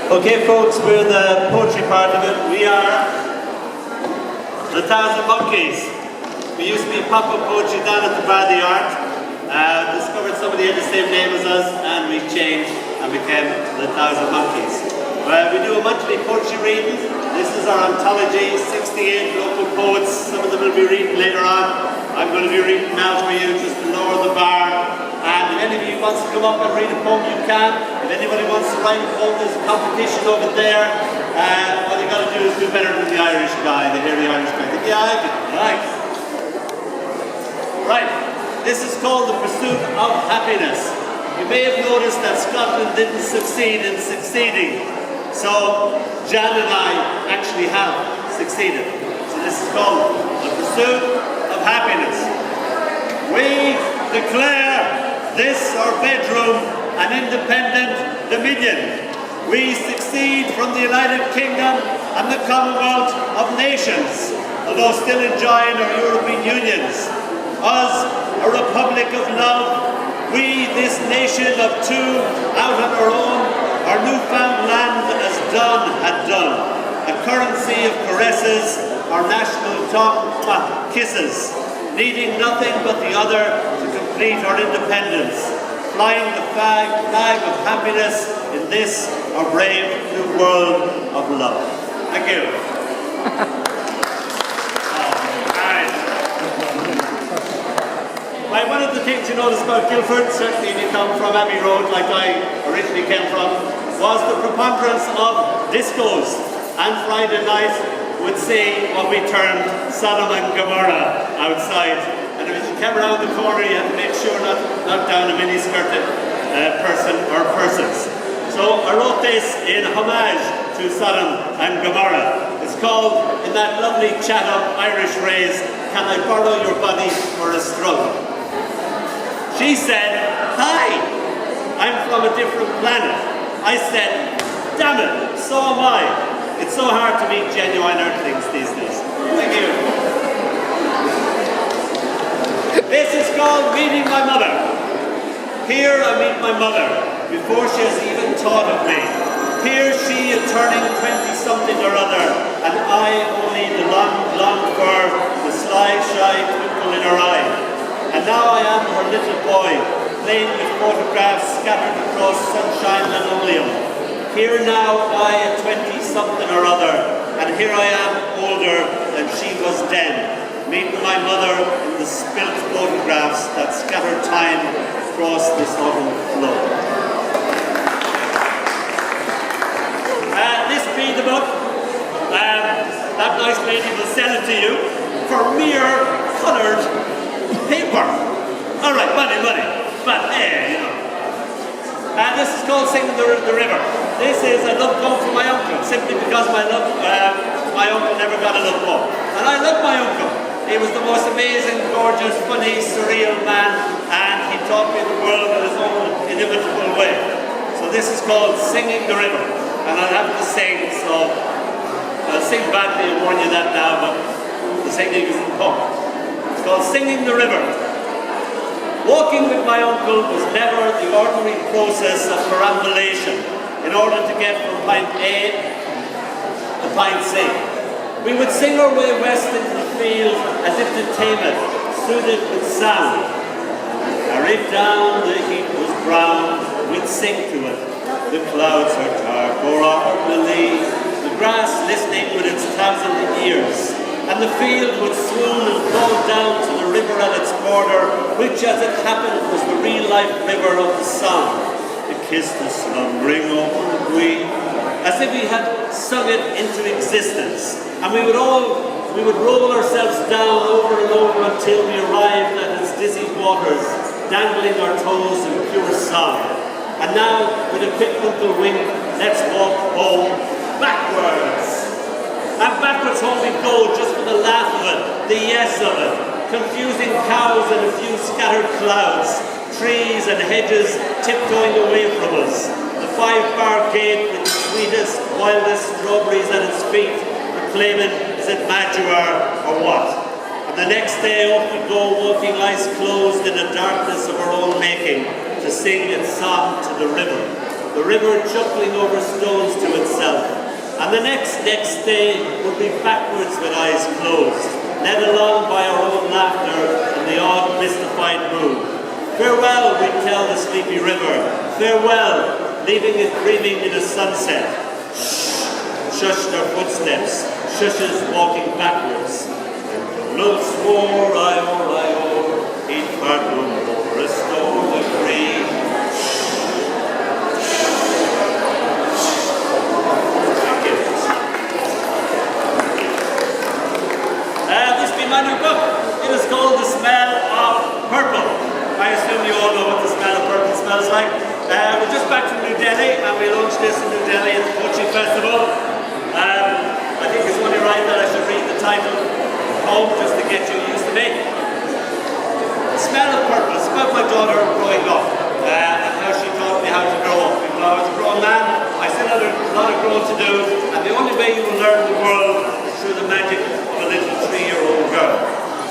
Okay folks, we're in the poetry part of it. We are the Thousand Monkeys. We used to be pop-up poetry down at the Bar of the Art. Discovered somebody had the same name as us, and we changed and became the Thousand Monkeys. We do a monthly poetry reading. This is our anthology, 68 local poets. Some of them will be reading later on. I'm going to be reading now for you just to lower the bar. And if any of you wants to come up and read a poem, you can. If anybody wants to write a poem, there's a competition over there. All you got to do is do better than the Irish guy, the hairy Irish guy. Yeah, I can. Right. This is called The Pursuit of Happiness. You may have noticed that Scotland didn't succeed in succeeding. So Jan and I actually have succeeded. So this is called The Pursuit of Happiness. We declare this our bedroom an independent dominion. We succeed from the United Kingdom and the Commonwealth of Nations, although still enjoying our European unions. Us, a republic of love, we, this nation of two, out on our own, our newfound land as Don had done, a currency of caresses, our national tongue, kisses, needing nothing but the other to complete our independence, flying the flag of happiness in this, our brave new world of love. Thank you. One of the things you notice about Guildford, certainly if you come from Abbey Road, like I originally came from, was the preponderance of discos. And Friday night would see what we termed Sodom and Gomorrah outside. And if you came around the corner, you had to make sure not to knock down a mini-skirted person or persons. So I wrote this in homage to Sodom and Gomorrah. It's called, in that lovely chat-up Irish phrase, "Can I borrow your body for a stroll?" She said, "Hi, I'm from a different planet." I said, "Damn it, so am I." It's so hard to meet genuine earthlings these days. Thank you. This is called Meeting My Mother. Here I meet my mother, before she has even thought of me. Here she is turning 20-something or other, and I only the long, long fur, the sly, shy twinkle in her eye. And now I am her little boy, playing with photographs scattered across sunshine linoleum. Here now I, a 20-something or other, and here I am older than she was then, meeting my mother in the spilt photographs that scatter time across this autumn flow. This being the book, that nice lady will sell it to you for mere coloured paper. All right, money. But you know. This is called Singing the River. This is a love poem from my uncle, simply because my uncle never got a love poem. And I love my uncle. He was the most amazing, gorgeous, funny, surreal man, and he taught me the world in his own inimitable way. So this is called Singing the River. And I'll have to sing, so I'll sing badly and warn you that now, but the singing is in the poem. It's called Singing the River. Walking with my uncle was never the ordinary process of perambulation in order to get from point A to point C. We would sing our way west into the field as if to tame it, soothed with sound. Carried down, the heat was brown, we'd sing to it. The clouds are dark or orderly, the grass listening with its 1,000 ears. And the field would swoon and fall down to the river at its border, which, as it happened, was the real-life river of the song. It kissed the slumbering open green, as if he had sung it into existence. And we would roll ourselves down over and over until we arrived at its dizzy waters, dangling our toes in pure song. And now, with a quick little wink, let's walk home backwards. And backwards home we go, just for the laugh of it, the yes of it, confusing cows and a few scattered clouds, trees and hedges tiptoeing away from us, the 5-bar gate with the sweetest, wildest strawberries at its feet, proclaiming, is it Magua or what? And the next day off we go, walking eyes closed in the darkness of our own making, to sing its song to the river. the river chuckling over stones to itself. And the next day would be backwards with eyes closed, led along by our own laughter in the odd mystified mood. Farewell, we'd tell the sleepy river. Farewell, leaving it dreaming in a sunset. Shh, shush their footsteps, shushes walking backwards. Blood swore, I-oh, he'd part no more, restore the free. This be my new book. It is called The Smell of Purple. I assume you all know what the smell of purple smells like. We're just back from New Delhi, and we launched this in New Delhi at the Poetry Festival. I think it's only right that I should read the title home just to get you used to me. The Smell of Purple. It's about my daughter growing up and how she taught me how to grow up. Even though I was a grown man, I still had a lot of growing to do, and the only way you will learn the world is through the magic of a little 3-year-old girl.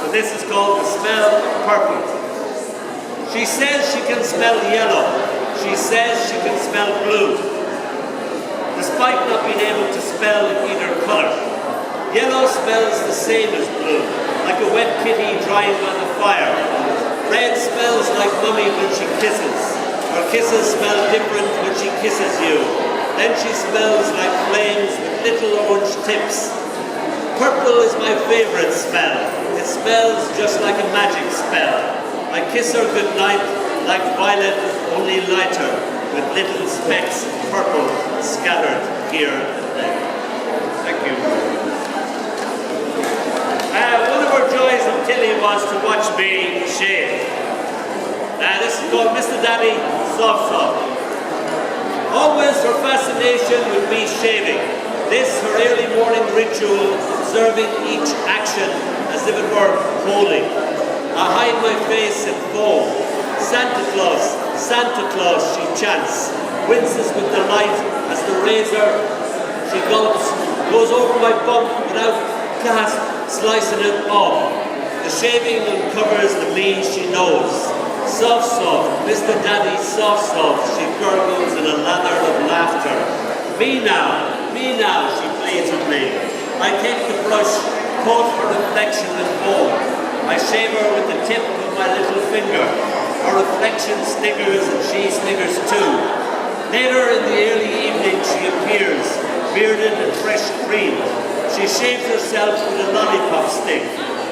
So this is called The Smell of Purple. She says she can smell yellow. She says she can smell blue, despite not being able to smell either colour. Yellow smells the same as blue, like a wet kitty drying on the fire. Red smells like mummy when she kisses. Her kisses smell different when she kisses you. Then she smells like flames with little orange tips. Purple is my favourite smell. It smells just like a magic spell. I kiss her goodnight like violet, only lighter, with little specks of purple scattered here and there. Thank you. One of our joys of Tilly was to watch me shave. This is called Mr. Daddy Soft Soft. Always her fascination with me shaving. This her early morning ritual, observing each action as if it were holy. I hide my face in foam. Santa Claus, she chants, winces with delight as the razor she gulps, goes over my bump without clasp, slicing it off. The shaving uncovers the me she knows. Soft, Mr. Daddy soft, she gurgles in a lather of laughter. Me now, she pleads with me. I take the brush, coat her reflection with foam. I shave her with the tip of my little finger. Her reflection sniggers and she sniggers too. Later in the early evening she appears, bearded and fresh green. She shaves herself with a lollipop stick.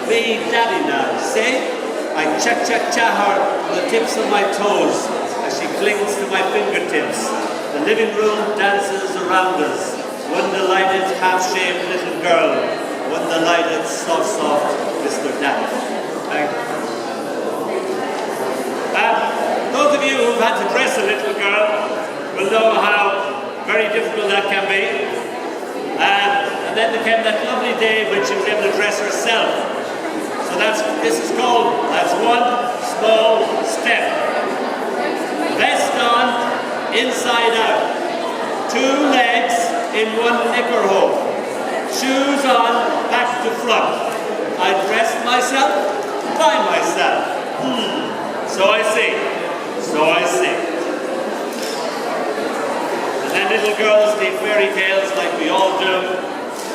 Me, Daddy now, see? I cha-cha-cha her on the tips of my toes as she clings to my fingertips. The living room dances around us. One delighted half-shaved little girl. One delighted soft Mr. Daddy. Thank you. Those of you who've had to dress a little girl will know how very difficult that can be. And then there came that lovely day when she was able to dress herself. So this is called, that's one small step. Vest on, inside out. 2 legs in one knicker hole. Shoes on, back to front. I dressed myself, by myself. So I see. And then little girls need fairy tales like we all do.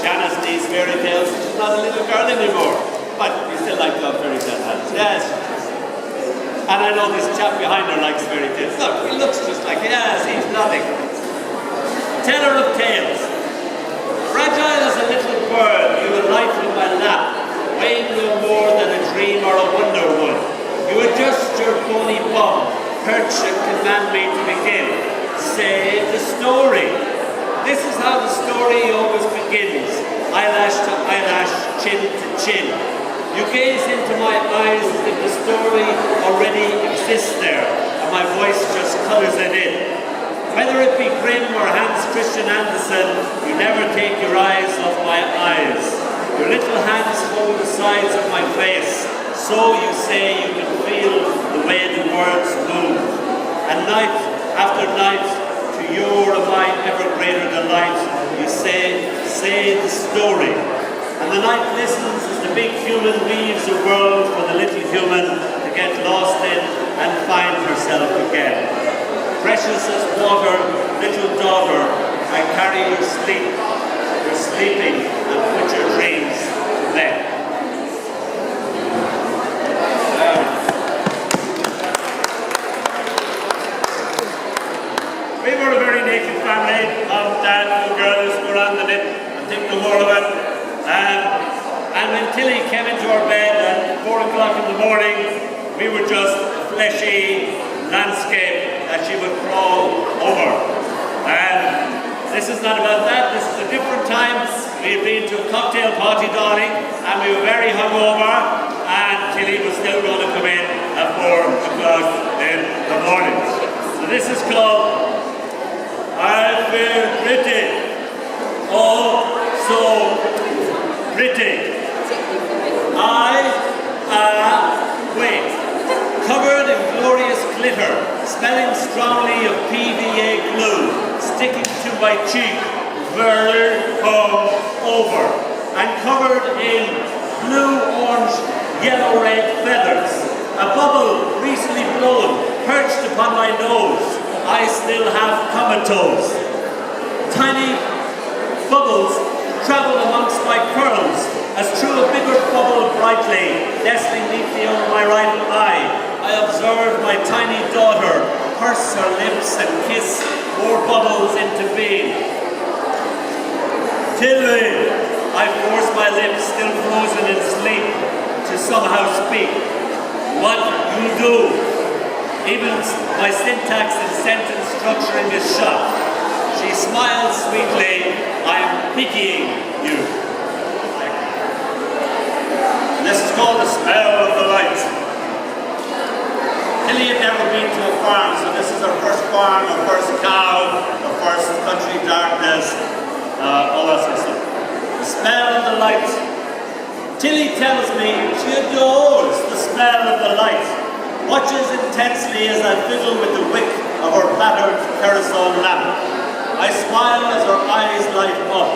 Janice needs fairy tales. She's not a little girl anymore. But you still like to have fairy tales, Janice? Yes. And I know this chap behind her likes fairy tales. Look, he looks just like, yes, he's nothing. Teller of tales. Fragile as a little bird, you alight in my lap, weighing no more than a dream or a wonder would. You adjust your bony bum, perch and command me to begin. Say the story. This is how the story always begins, eyelash to eyelash, chin to chin. You gaze into my eyes as if the story already exists there, and my voice just colors it in. Whether it be Grimm or Hans Christian Andersen, you never take your eyes off my eyes. Your little hands hold the sides of my face, so you say you can feel the way the words move. And night after night, to your and my ever greater delight, you say the story. And the night listens as the big human weaves a world for the little human to get lost in and find herself again. precious as water, little daughter, I carry your sleep, your sleeping, and put your dreams to bed. We were a very naked family. Mom, Dad, and girls were on the knit and think the world of it. And when Tilly came into our bed at 4 o'clock in the morning, we were just a fleshy landscape that she would crawl over. And this is not about that, this is a different time. We had been to a cocktail party, darling, and we were very hungover, and Tilly was still going to come in at 4 o'clock in the morning. So this is called I Feel Pretty. Oh, so pretty. Wait. Covered in glorious glitter, smelling strongly of PVA glue, sticking to my cheek, very over, and covered in blue, orange, yellow, red feathers. A bubble recently blown, perched upon my nose. I still have comatose. Tiny bubbles travel amongst my curls, as through a bigger bubble brightly, nestling neatly over my right eye. I observe my tiny daughter purse her lips and kiss more bubbles into being. Tilly, I force my lips, still frozen in sleep, to somehow speak. What you do? Even my syntax and sentence structuring is shot. She smiles sweetly. I'm pitying you. This is called the smell of the light. Tilly had never been to a farm, so this is her first farm, her first cow, her first country darkness, all that sort of stuff. The smell of the light. Tilly tells me she adores the smell of the light. Watches intensely as I fiddle with the wick of her battered kerosene lamp. I smile as her eyes light up.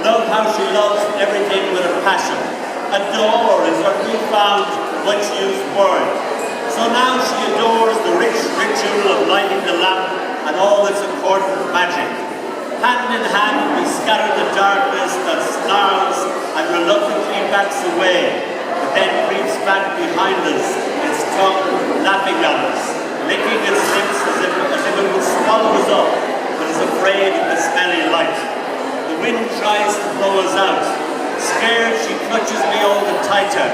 Love how she loves everything with a passion. Adore is her newfound, much used word. So now she adores the rich ritual of lighting the lamp and all its accordant magic. Hand in hand we scatter the darkness that snarls and reluctantly backs away, but then creeps back behind us, its tongue lapping at us, licking its lips as if it would swallow us up, but is afraid of the smelly light. The wind tries to blow us out. Scared, she clutches me all the tighter.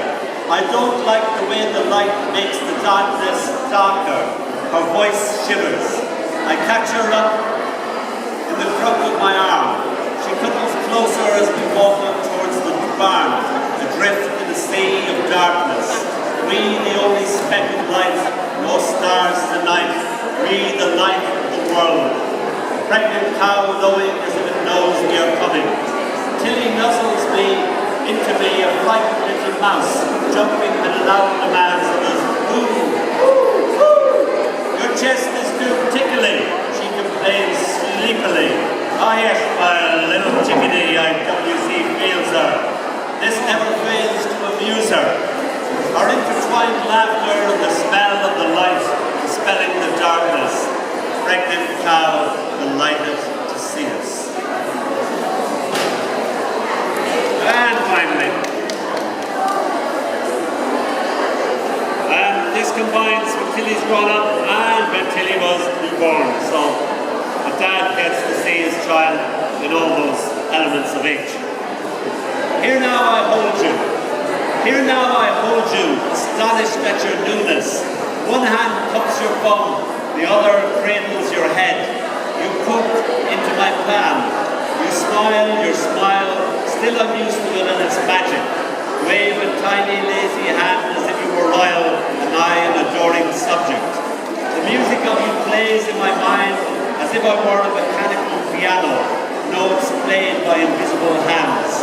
I don't like the way the light makes the darkness darker. Her voice shivers. I catch her up in the crook of my arm. She cuddles closer as we walk up towards the barn, adrift in a sea of darkness. We, the only speck of light, no stars tonight. We, the light of the world. A pregnant cow lowing as if it knows we are coming. Tilly nuzzles me into me, a frightened little mouse, jumping with loud demands of us. Ooh, ooh, ooh. Your chest is too tickly, she complains sleepily. Ah yes, my little chickadee, IWC feels her. This never fails to amuse her. Our intertwined laughter and the smell of the light, dispelling the darkness. Pregnant cow, delighted to see us. And finally, this combines when Tilly's grown up and when Tilly was newborn. So a dad gets to see his child in all those elements of age. Here now I hold you. Here now I hold you, astonished at your newness. One hand cups your bum, the other cradles your head. You poke into my palm. You smile, your smile, still unused to it and its magic. Wave a tiny lazy hand as if you were royal and I an adoring subject. The music of you plays in my mind as if I were a mechanical piano, notes played by invisible hands.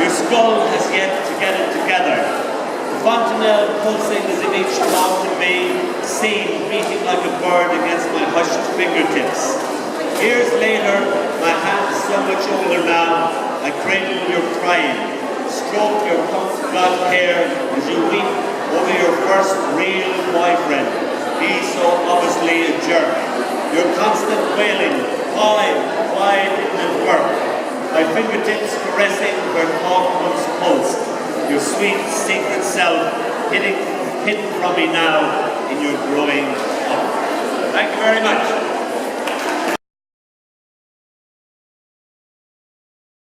Your skull has yet to get it together. The fontanelle pulsing as if each thought to be seen beating like a bird against my hushed fingertips. Years later, my hands so much older now, I cradle your crying, stroke your puffed black hair as you weep over your first real boyfriend. He so obviously a jerk. Your constant wailing, why didn't it work? My fingertips caressing where thought once pulsed. Your sweet, secret self hidden from me now in your growing up. Thank you very much.